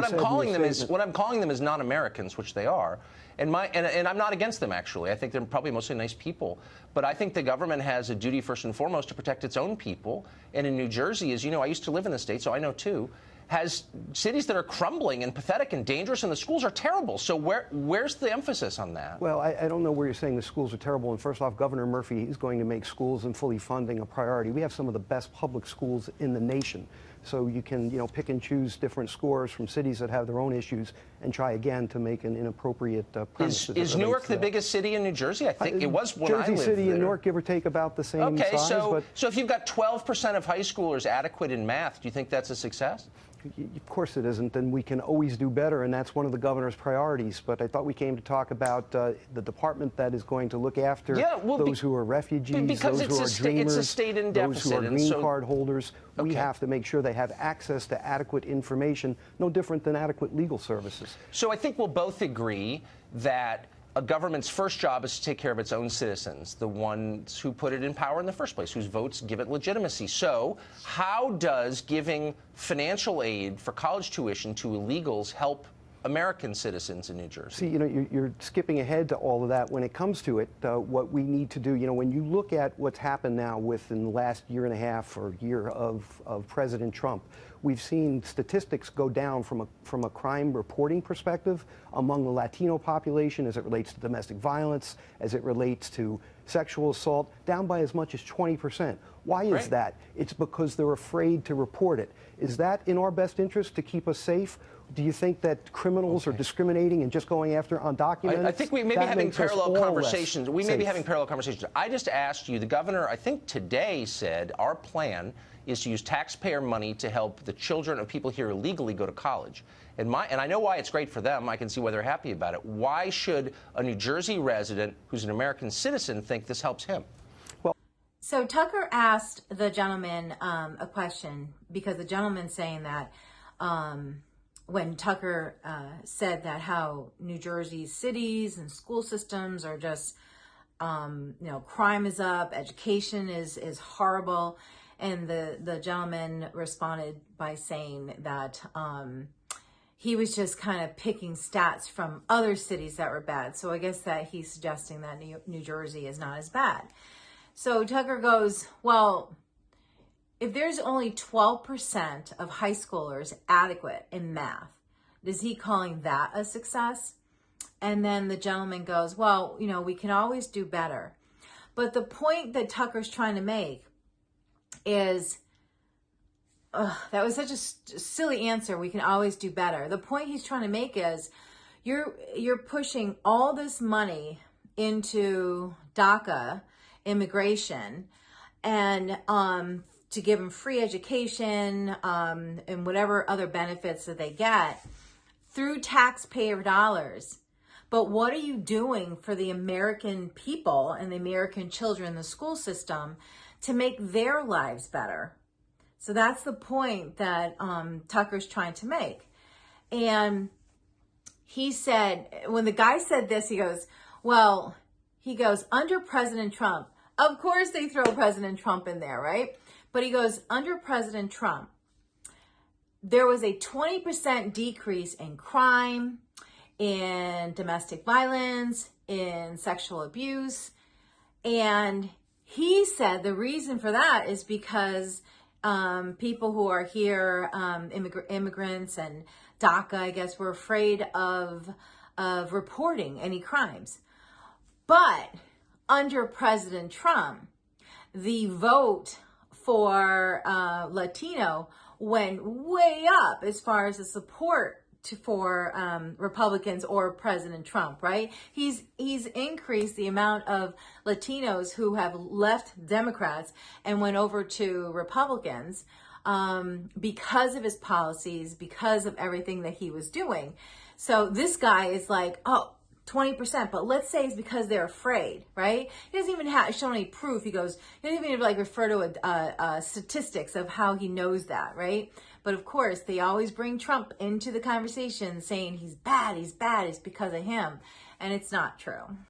I'm calling them is non-Americans, which they are. And I'm not against them, actually. I think they're probably mostly nice people. But I think the government has a duty, first and foremost, to protect its own people. And in New Jersey, as you know, I used to live in the state, so I know too, has cities that are crumbling and pathetic and dangerous, and the schools are terrible. So where's the emphasis on that? Well, I don't know where you're saying the schools are terrible. And first off, Governor Murphy is going to make schools and fully funding a priority. We have some of the best public schools in the nation. So you can, pick and choose different scores from cities that have their own issues and try again to make an inappropriate premise. Is Newark the biggest city in New Jersey? I think it was when I lived there. Jersey City and Newark, give or take, about the same size. Okay, so if you've got 12% of high schoolers adequate in math, do you think that's a success? Of course it isn't, and we can always do better, and that's one of the governor's priorities. But I thought we came to talk about the department that is going to look after those who are refugees, those who are dreamers, it's a state in deficit, those who are green card holders. We have to make sure they have access to adequate information, no different than adequate legal services. So I think we'll both agree that a government's first job is to take care of its own citizens, the ones who put it in power in the first place, whose votes give it legitimacy. So how does giving financial aid for college tuition to illegals help American citizens in New Jersey? See, you're skipping ahead to all of that. When it comes to it, what we need to do, when you look at what's happened now within the last year and a half or year of President Trump, we've seen statistics go down from a crime reporting perspective among the Latino population as it relates to domestic violence, as it relates to sexual assault, down by as much as 20%. Why is that? It's because they're afraid to report it. Is that in our best interest to keep us safe? Do you think that criminals are discriminating and just going after undocumented? I think we may be having parallel conversations. We may be having parallel conversations. I just asked you, the governor, I think today said our plan is to use taxpayer money to help the children of people here illegally go to college. And I know why it's great for them. I can see why they're happy about it. Why should a New Jersey resident who's an American citizen think this helps him? So Tucker asked the gentleman a question because the gentleman's saying that when Tucker said that how New Jersey's cities and school systems are just, crime is up, education is horrible. And the gentleman responded by saying that he was just kind of picking stats from other cities that were bad. So I guess that he's suggesting that New Jersey is not as bad. So Tucker goes, well, if there's only 12% of high schoolers adequate in math, is he calling that a success? And then the gentleman goes, well, we can always do better. But the point that Tucker's trying to make is, that was such a silly answer. We can always do better. The point he's trying to make is you're pushing all this money into DACA immigration and to give them free education and whatever other benefits that they get through taxpayer dollars. But what are you doing for the American people and the American children in the school system to make their lives better? So that's the point that Tucker's trying to make. And he said, when the guy said this, he goes, under President Trump, of course they throw President Trump in there, right? But he goes, under President Trump, there was a 20% decrease in crime, in domestic violence, in sexual abuse. And he said the reason for that is because people who are here, immigrants and DACA, I guess, were afraid of reporting any crimes. But under President Trump, the vote for Latino went way up as far as the support for Republicans or President Trump, right? He's increased the amount of Latinos who have left Democrats and went over to Republicans because of his policies, because of everything that he was doing. So this guy is like, 20%, but let's say it's because they're afraid, right? He doesn't even show any proof. He doesn't even refer to statistics of how he knows that, right? But of course, they always bring Trump into the conversation saying he's bad, it's because of him. And it's not true.